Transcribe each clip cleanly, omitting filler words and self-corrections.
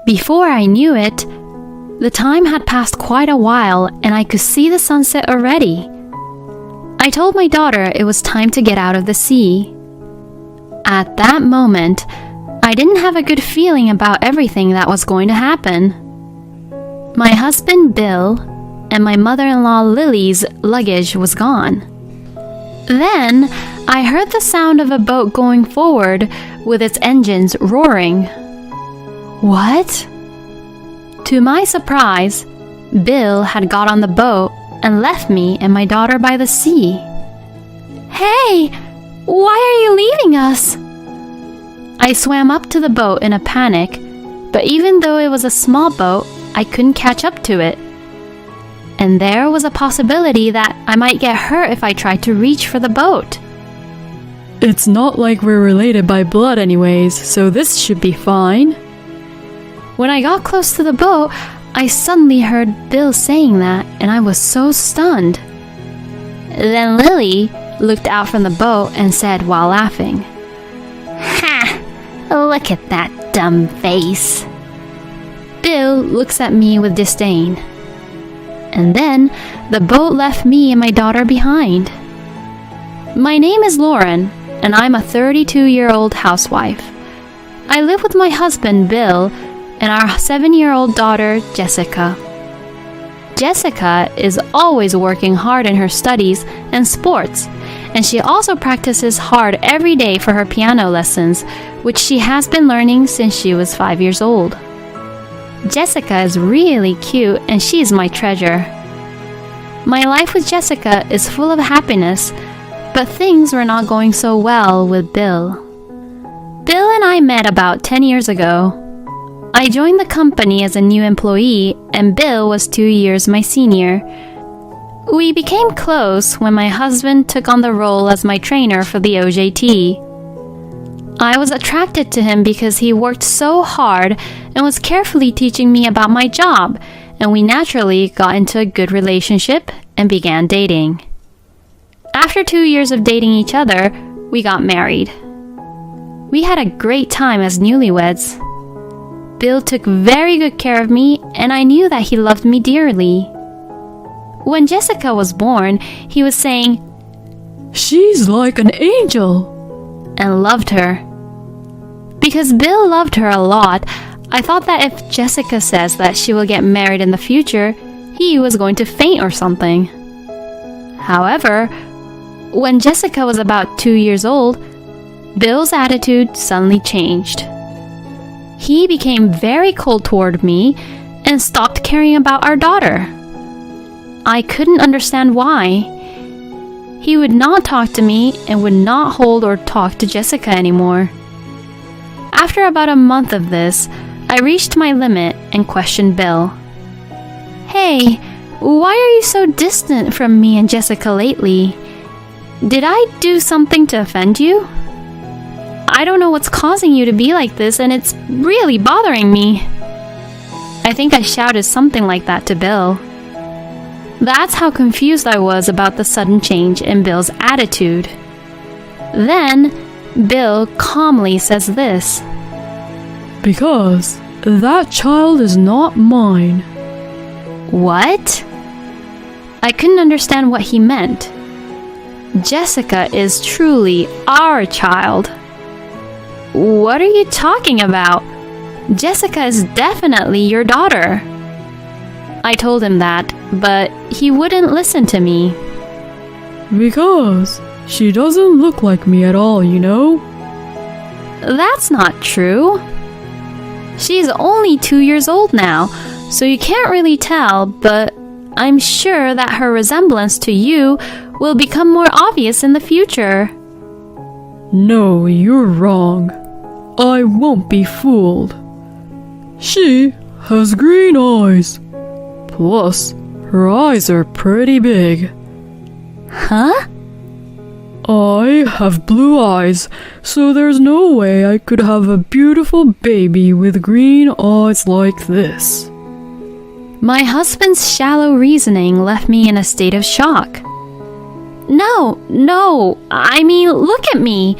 Before I knew it, the time had passed quite a while and I could see the sunset already. I told my daughter it was time to get out of the sea. At that moment, I didn't have a good feeling about everything that was going to happen. My husband, Bill, and my mother-in-law, Lily's luggage was gone. Then, I heard the sound of a boat going forward with its engines roaring. What? To my surprise, Bill had got on the boat and left me and my daughter by the sea. Hey, why are you leaving us? I swam up to the boat in a panic, but even though it was a small boat, I couldn't catch up to it. And there was a possibility that I might get hurt if I tried to reach for the boat. It's not like we're related by blood anyways, so this should be fine. When I got close to the boat, I suddenly heard Bill saying that, and I was so stunned. Then Lily looked out from the boat and said while laughing, "Ha! Look at that dumb face." Bill looks at me with disdain. And then the boat left me and my daughter behind. My name is Lauren, and I'm a 32-year-old housewife. I live with my husband, Bill, and our 7-year-old daughter, Jessica. Jessica is always working hard in her studies and sports, and she also practices hard every day for her piano lessons, which she has been learning since she was 5 years old. Jessica is really cute, and she is my treasure. My life with Jessica is full of happiness, but things were not going so well with Bill. Bill and I met about 10 years ago. I joined the company as a new employee, and Bill was 2 years my senior. We became close when my husband took on the role as my trainer for the OJT. I was attracted to him because he worked so hard and was carefully teaching me about my job, and we naturally got into a good relationship and began dating. After 2 years of dating each other, we got married. We had a great time as newlyweds. Bill took very good care of me, and I knew that he loved me dearly. When Jessica was born, he was saying, "She's like an angel," and loved her. Because Bill loved her a lot, I thought that if Jessica says that she will get married in the future, he was going to faint or something. However, when Jessica was about 2 years old, Bill's attitude suddenly changed. He became very cold toward me and stopped caring about our daughter. I couldn't understand why. He would not talk to me and would not hold or talk to Jessica anymore. After about a month of this, I reached my limit and questioned Bill. "Hey, why are you so distant from me and Jessica lately? Did I do something to offend you? I don't know what's causing you to be like this, and it's really bothering me." I think I shouted something like that to Bill. That's how confused I was about the sudden change in Bill's attitude. Then, Bill calmly says this. "Because that child is not mine." What? I couldn't understand what he meant. Jessica is truly our child. What are you talking about? Jessica is definitely your daughter. I told him that, but he wouldn't listen to me. "Because she doesn't look like me at all, you know." That's not true. She's only 2 years old now, so you can't really tell, but I'm sure that her resemblance to you will become more obvious in the future. "No, you're wrong. I won't be fooled. She has green eyes. Plus, her eyes are pretty big." Huh? "I have blue eyes, so there's no way I could have a beautiful baby with green eyes like this." My husband's shallow reasoning left me in a state of shock. No, I mean, look at me.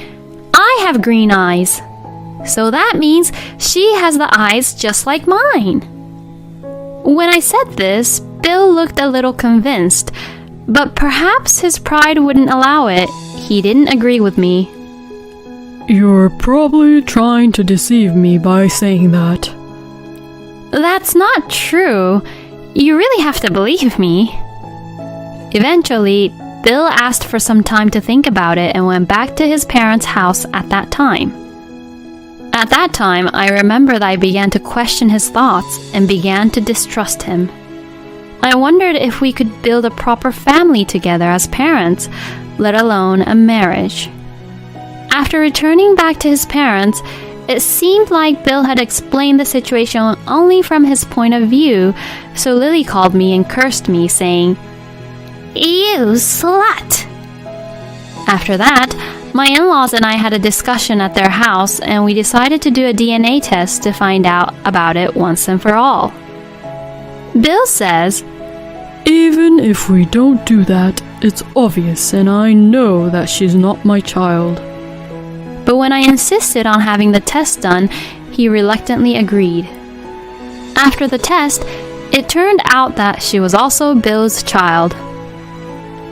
I have green eyes. So that means she has the eyes just like mine. When I said this, Bill looked a little convinced, but perhaps his pride wouldn't allow it. He didn't agree with me. You're probably trying to deceive me by saying that. That's not true. You really have to believe me. Eventually, Bill asked for some time to think about it and went back to his parents' house at that time. At that time, I remember that I began to question his thoughts and began to distrust him. I wondered if we could build a proper family together as parents, let alone a marriage. After returning back to his parents, it seemed like Bill had explained the situation only from his point of view, so Lily called me and cursed me, saying, "You slut!" After that, my in-laws and I had a discussion at their house, and we decided to do a DNA test to find out about it once and for all. Bill says, Even if we don't do that, it's obvious and I know that she's not my child. but when I insisted on having the test done, he reluctantly agreed. After the test, it turned out that she was also Bill's child.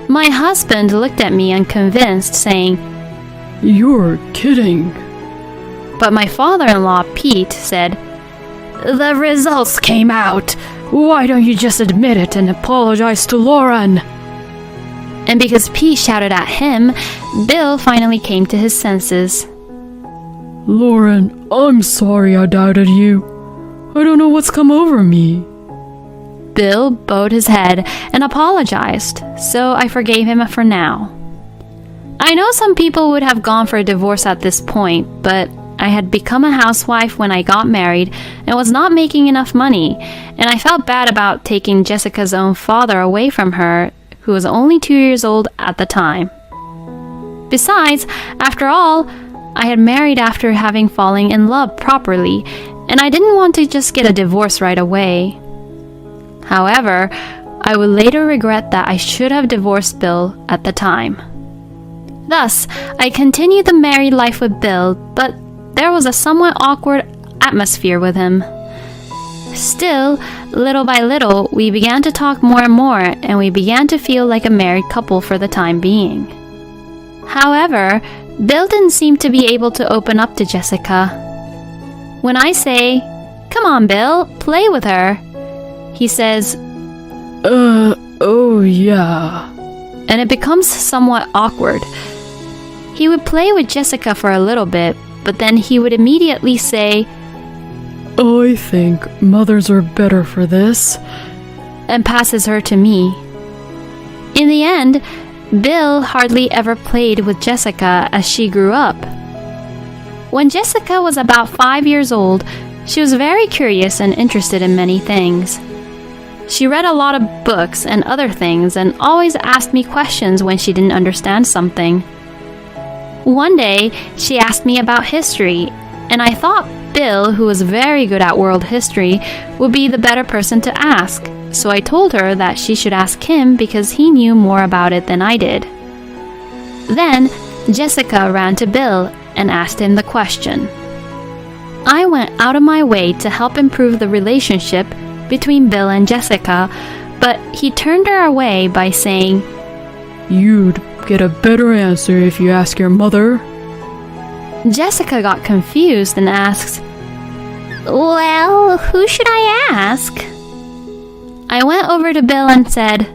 My husband looked at me unconvinced, saying, You're kidding. but my father-in-law, Pete, said, The results came out. Why don't you just admit it and apologize to Lauren? and because Pete shouted at him, Bill finally came to his senses. Lauren, I'm sorry I doubted you. I don't know what's come over me. Bill bowed his head and apologized, so I forgave him for now. I know some people would have gone for a divorce at this point, but I had become a housewife when I got married and was not making enough money, and I felt bad about taking Jessica's own father away from her, who was only 2 years old at the time. Besides, after all, I had married after having fallen in love properly, and I didn't want to just get a divorce right away. However, I would later regret that I should have divorced Bill at the time. Thus, I continued the married life with Bill, but there was a somewhat awkward atmosphere with him. Still, little by little, we began to talk more and more, and we began to feel like a married couple for the time being. However, Bill didn't seem to be able to open up to Jessica. When I say, "Come on, Bill, play with her," he says, Oh yeah. and it becomes somewhat awkward. He would play with Jessica for a little bit, but then he would immediately say, I think mothers are better for this. and passes her to me. In the end, Bill hardly ever played with Jessica as she grew up. When Jessica was about 5 years old, she was very curious and interested in many things. She read a lot of books and other things and always asked me questions when she didn't understand something. One day, she asked me about history, and I thought Bill, who was very good at world history, would be the better person to ask, so I told her that she should ask him because he knew more about it than I did. Then, Jessica ran to Bill and asked him the question. I went out of my way to help improve the relationship between Bill and Jessica, but he turned her away by saying, You'd get a better answer if you ask your mother. Jessica got confused and asked, Well, who should I ask? I went over to Bill and said,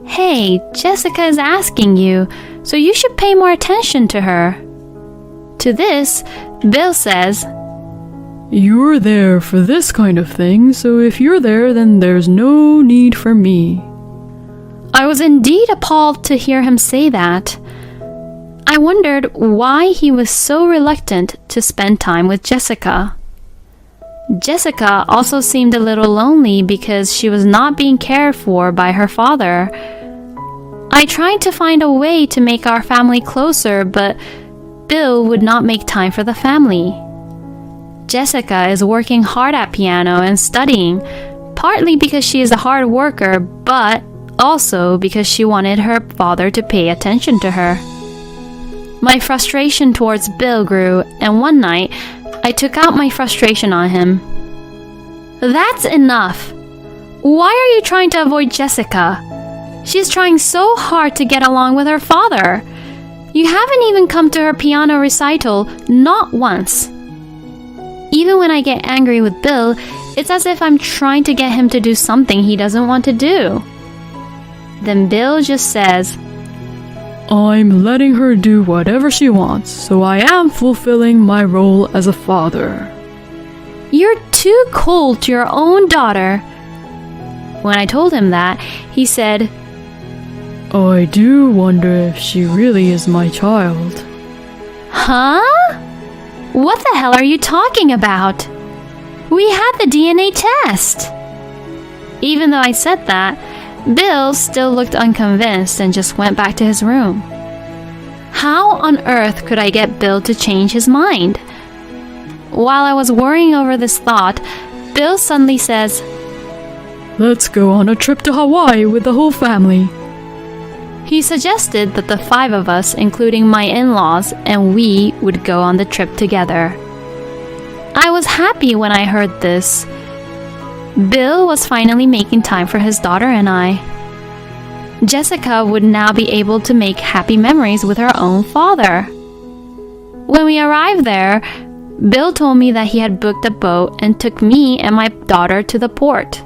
Hey, Jessica is asking you, so you should pay more attention to her. To this, Bill says, You're there for this kind of thing, so if you're there, then there's no need for me. I was indeed appalled to hear him say that. I wondered why he was so reluctant to spend time with Jessica. Jessica also seemed a little lonely because she was not being cared for by her father. I tried to find a way to make our family closer, but Bill would not make time for the family. Jessica is working hard at piano and studying, partly because she is a hard worker, but also because she wanted her father to pay attention to her. My frustration towards Bill grew, and one night, I took out my frustration on him. That's enough. Why are you trying to avoid Jessica? She's trying so hard to get along with her father. You haven't even come to her piano recital, not once. Even when I get angry with Bill, it's as if I'm trying to get him to do something he doesn't want to do. Then Bill just says, I'm letting her do whatever she wants, so I am fulfilling my role as a father. You're too cold to your own daughter. When I told him that, he said, I do wonder if she really is my child. Huh? What the hell are you talking about? We had the DNA test. Even though I said that, Bill still looked unconvinced and just went back to his room. How on earth could I get Bill to change his mind? While I was worrying over this thought, Bill suddenly says, Let's go on a trip to Hawaii with the whole family. He suggested that the 5 of us, including my in-laws, and we would go on the trip together. I was happy when I heard this. Bill was finally making time for his daughter and I. Jessica would now be able to make happy memories with her own father. When we arrived there, Bill told me that he had booked a boat and took me and my daughter to the port.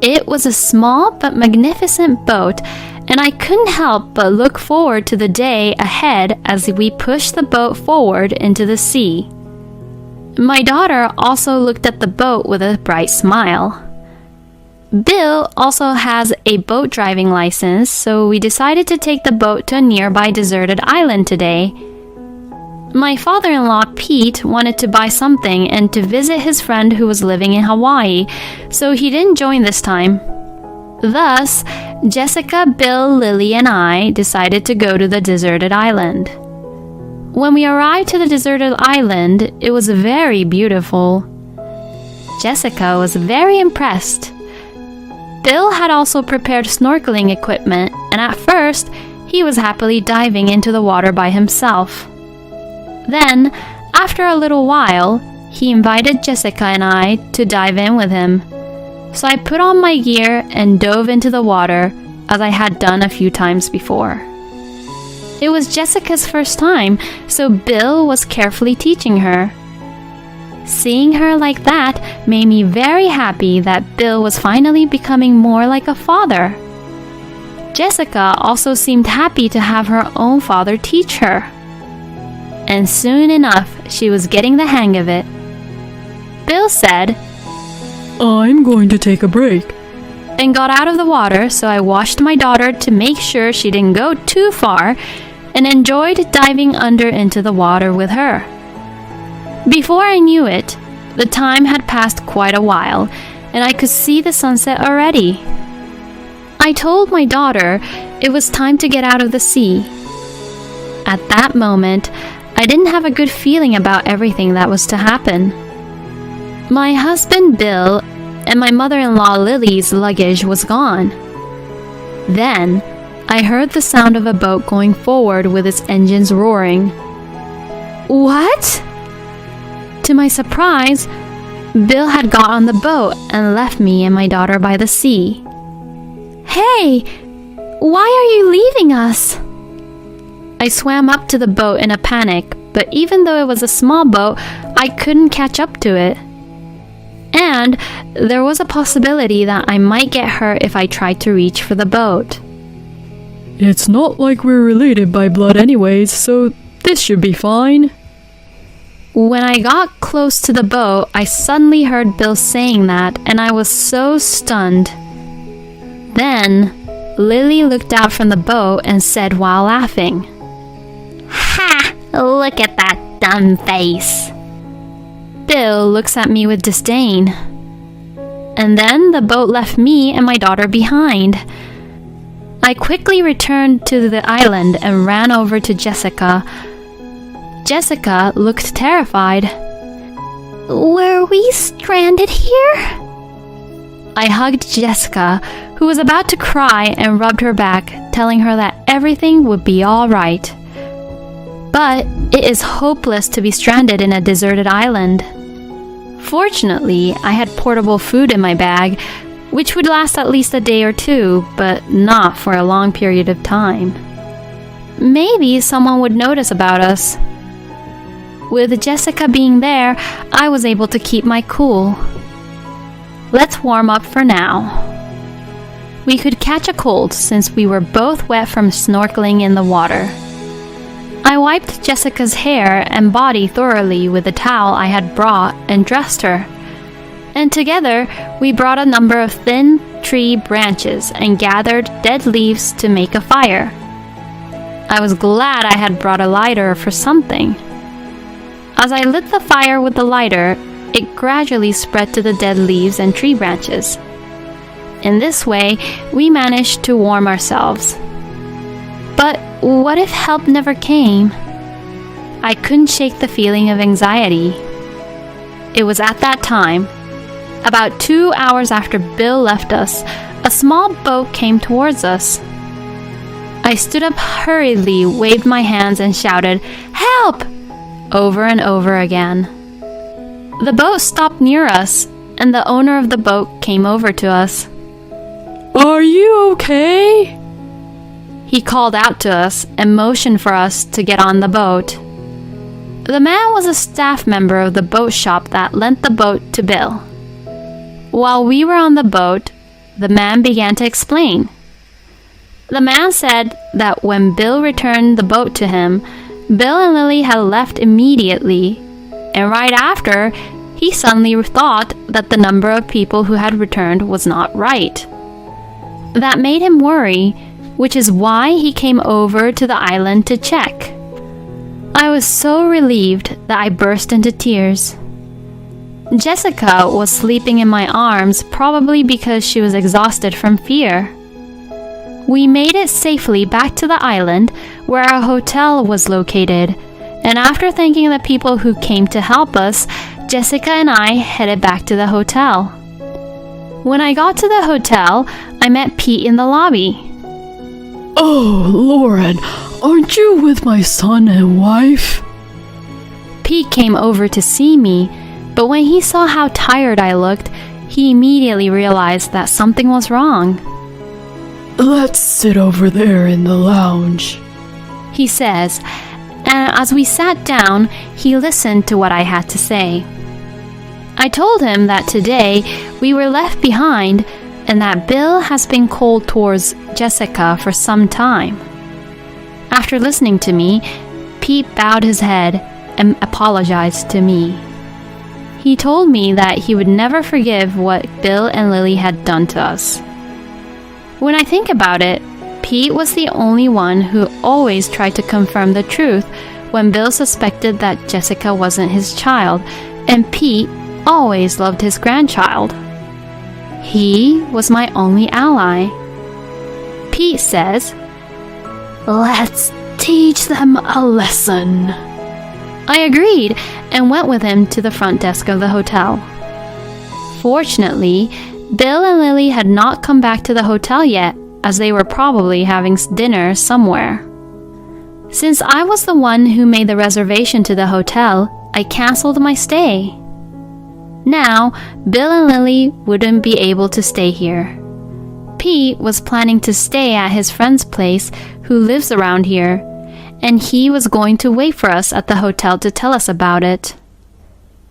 It was a small but magnificent boat, and I couldn't help but look forward to the day ahead as we pushed the boat forward into the sea. My daughter also looked at the boat with a bright smile. Bill also has a boat driving license, so we decided to take the boat to a nearby deserted island today. My father-in-law, Pete, wanted to buy something and to visit his friend who was living in Hawaii, so he didn't join this time. Thus, Jessica, Bill, Lily, and I decided to go to the deserted island. When we arrived to the deserted island, it was very beautiful. Jessica was very impressed. Bill had also prepared snorkeling equipment, and at first, he was happily diving into the water by himself. Then, after a little while, he invited Jessica and I to dive in with him. So I put on my gear and dove into the water, as I had done a few times before. It was Jessica's first time, so Bill was carefully teaching her. Seeing her like that made me very happy that Bill was finally becoming more like a father. Jessica also seemed happy to have her own father teach her. And soon enough, she was getting the hang of it. Bill said, I'm going to take a break. And got out of the water, so I washed my daughter to make sure she didn't go too far and enjoyed diving under into the water with her. Before I knew it, the time had passed quite a while, and I could see the sunset already. I told my daughter it was time to get out of the sea. At that moment, I didn't have a good feeling about everything that was to happen. My husband Bill and my mother-in-law Lily's luggage was gone. Then, I heard the sound of a boat going forward with its engines roaring. What? To my surprise, Bill had got on the boat and left me and my daughter by the sea. Hey, why are you leaving us? I swam up to the boat in a panic, but even though it was a small boat, I couldn't catch up to it. And there was a possibility that I might get hurt if I tried to reach for the boat. It's not like we're related by blood anyways, so this should be fine. When I got close to the boat, I suddenly heard Bill saying that, and I was so stunned. Then, Lily looked out from the boat and said while laughing, "Ha! Look at that dumb face." Bill looks at me with disdain. And then the boat left me and my daughter behind. I quickly returned to the island and ran over to Jessica. Jessica looked terrified. "Were we stranded here?" I hugged Jessica, who was about to cry, and rubbed her back, telling her that everything would be all right. but it is hopeless to be stranded in a deserted island. Fortunately, I had portable food in my bag, which would last at least a day or two, but not for a long period of time. Maybe someone would notice about us. With Jessica being there, I was able to keep my cool. Let's warm up for now. We could catch a cold since we were both wet from snorkeling in the water. I wiped Jessica's hair and body thoroughly with the towel I had brought and dressed her. And together, we brought a number of thin tree branches and gathered dead leaves to make a fire. I was glad I had brought a lighter for something. As I lit the fire with the lighter, it gradually spread to the dead leaves and tree branches. In this way, we managed to warm ourselves. But what if help never came? I couldn't shake the feeling of anxiety. It was at that time, about 2 hours after Bill left us, a small boat came towards us. I stood up hurriedly, waved my hands, and shouted, "Help!" over and over again. The boat stopped near us, and the owner of the boat came over to us. Are you okay? He called out to us and motioned for us to get on the boat. The man was a staff member of the boat shop that lent the boat to Bill. While we were on the boat, the man began to explain. The man said that when Bill returned the boat to him, Bill and Lily had left immediately, and right after, he suddenly thought that the number of people who had returned was not right. That made him worry, which is why he came over to the island to check. I was so relieved that I burst into tears. Jessica was sleeping in my arms, probably because she was exhausted from fear. We made it safely back to the island where our hotel was located, and after thanking the people who came to help us, Jessica and I headed back to the hotel. When I got to the hotel, I met Pete in the lobby. Oh, Lauren, aren't you with my son and wife? Pete came over to see me, but when he saw how tired I looked, he immediately realized that something was wrong. Let's sit over there in the lounge, he says, and as we sat down, he listened to what I had to say. I told him that today we were left behind and that Bill has been cold towards Jessica for some time. After listening to me, Pete bowed his head and apologized to me. He told me that he would never forgive what Bill and Lily had done to us. When I think about it, Pete was the only one who always tried to confirm the truth when Bill suspected that Jessica wasn't his child, and Pete always loved his grandchild. He was my only ally. Pete says, "Let's teach them a lesson." I agreed and went with him to the front desk of the hotel. Fortunately, Bill and Lily had not come back to the hotel yet, as they were probably having dinner somewhere. Since I was the one who made the reservation to the hotel, I canceled my stay. Now, Bill and Lily wouldn't be able to stay here. Pete was planning to stay at his friend's place who lives around here, and he was going to wait for us at the hotel to tell us about it.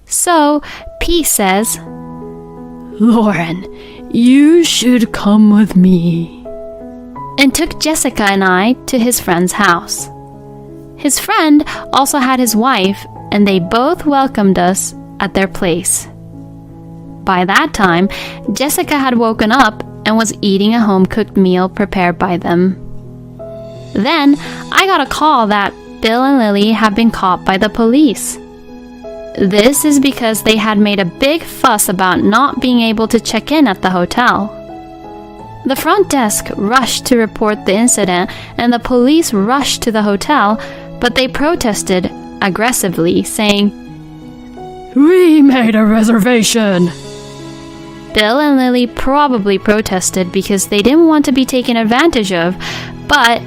So, Pete says, Lauren, you should come with me, and took Jessica and I to his friend's house. His friend also had his wife, and they both welcomed us at their place. By that time, Jessica had woken up and was eating a home-cooked meal prepared by them. Then, I got a call that Bill and Lily had been caught by the police. This is because they had made a big fuss about not being able to check in at the hotel. The front desk rushed to report the incident, and the police rushed to the hotel, but they protested aggressively, saying, "We made a reservation." Bill and Lily probably protested because they didn't want to be taken advantage of, but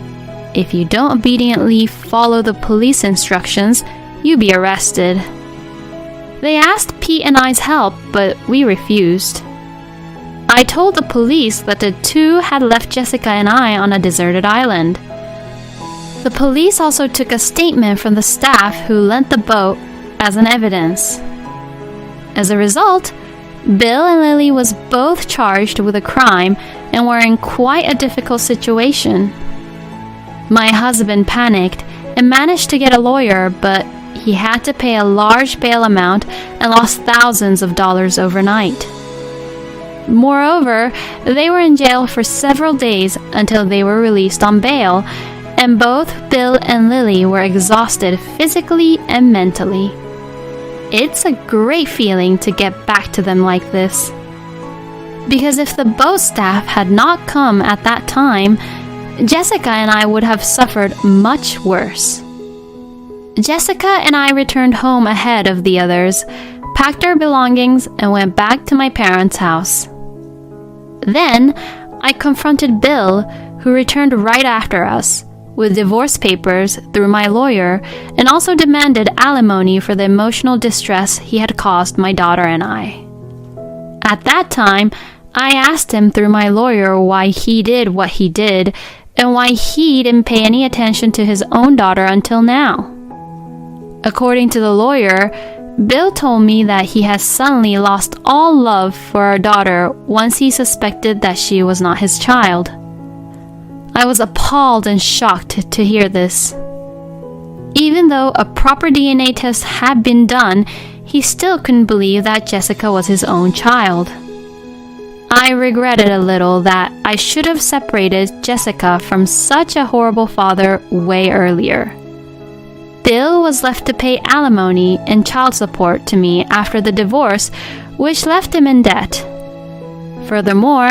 if you don't obediently follow the police instructions, you'll be arrested. They asked Pete and I's help, but we refused. I told the police that the two had left Jessica and I on a deserted island. The police also took a statement from the staff who lent the boat as an evidence. As a result, Bill and Lily was both charged with a crime and were in quite a difficult situation. My husband panicked and managed to get a lawyer, but he had to pay a large bail amount and lost thousands of dollars overnight. Moreover, they were in jail for several days until they were released on bail, and both Bill and Lily were exhausted physically and mentally. It's a great feeling to get back to them like this. Because if the boat staff had not come at that time, Jessica and I would have suffered much worse. Jessica and I returned home ahead of the others, packed our belongings, and went back to my parents' house. Then, I confronted Bill, who returned right after us, with divorce papers through my lawyer, and also demanded alimony for the emotional distress he had caused my daughter and I. At that time, I asked him through my lawyer why he did what he did, and why he didn't pay any attention to his own daughter until now. According to the lawyer, Bill told me that he has suddenly lost all love for our daughter once he suspected that she was not his child. I was appalled and shocked to hear this. Even though a proper DNA test had been done, he still couldn't believe that Jessica was his own child. I regretted a little that I should have separated Jessica from such a horrible father way earlier. Bill was left to pay alimony and child support to me after the divorce, which left him in debt. Furthermore,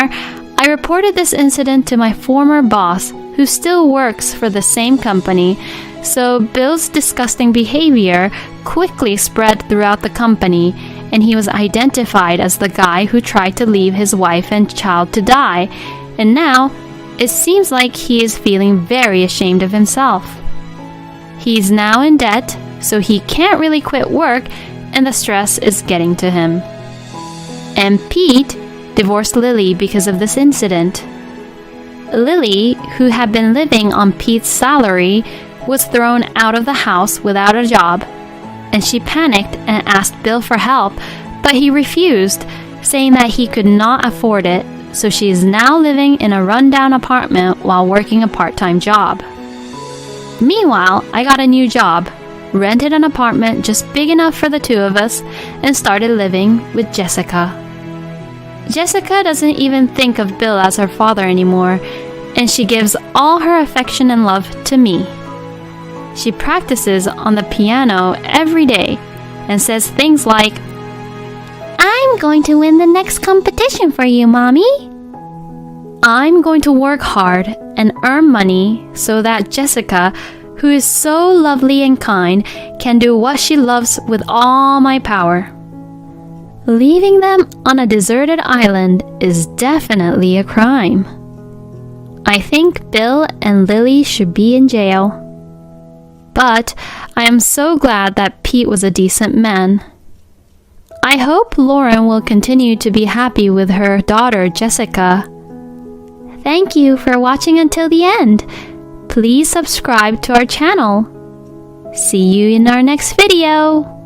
I reported this incident to my former boss, who still works for the same company, so Bill's disgusting behavior quickly spread throughout the company, and he was identified as the guy who tried to leave his wife and child to die, and now it seems like he is feeling very ashamed of himself. He's now in debt, so he can't really quit work, and the stress is getting to him. And Pete divorced Lily because of this incident. Lily, who had been living on Pete's salary, was thrown out of the house without a job, and she panicked and asked Bill for help, but he refused, saying that he could not afford it, so she is now living in a rundown apartment while working a part-time job. Meanwhile, I got a new job, rented an apartment just big enough for the two of us, and started living with Jessica. Jessica doesn't even think of Bill as her father anymore, and she gives all her affection and love to me. She practices on the piano every day and says things like, "I'm going to win the next competition for you, Mommy." I'm going to work hard and earn money so that Jessica, who is so lovely and kind, can do what she loves with all my power. Leaving them on a deserted island is definitely a crime. I think Bill and Lily should be in jail. But I am so glad that Pete was a decent man. I hope Lauren will continue to be happy with her daughter Jessica. Thank you for watching until the end. Please subscribe to our channel. See you in our next video.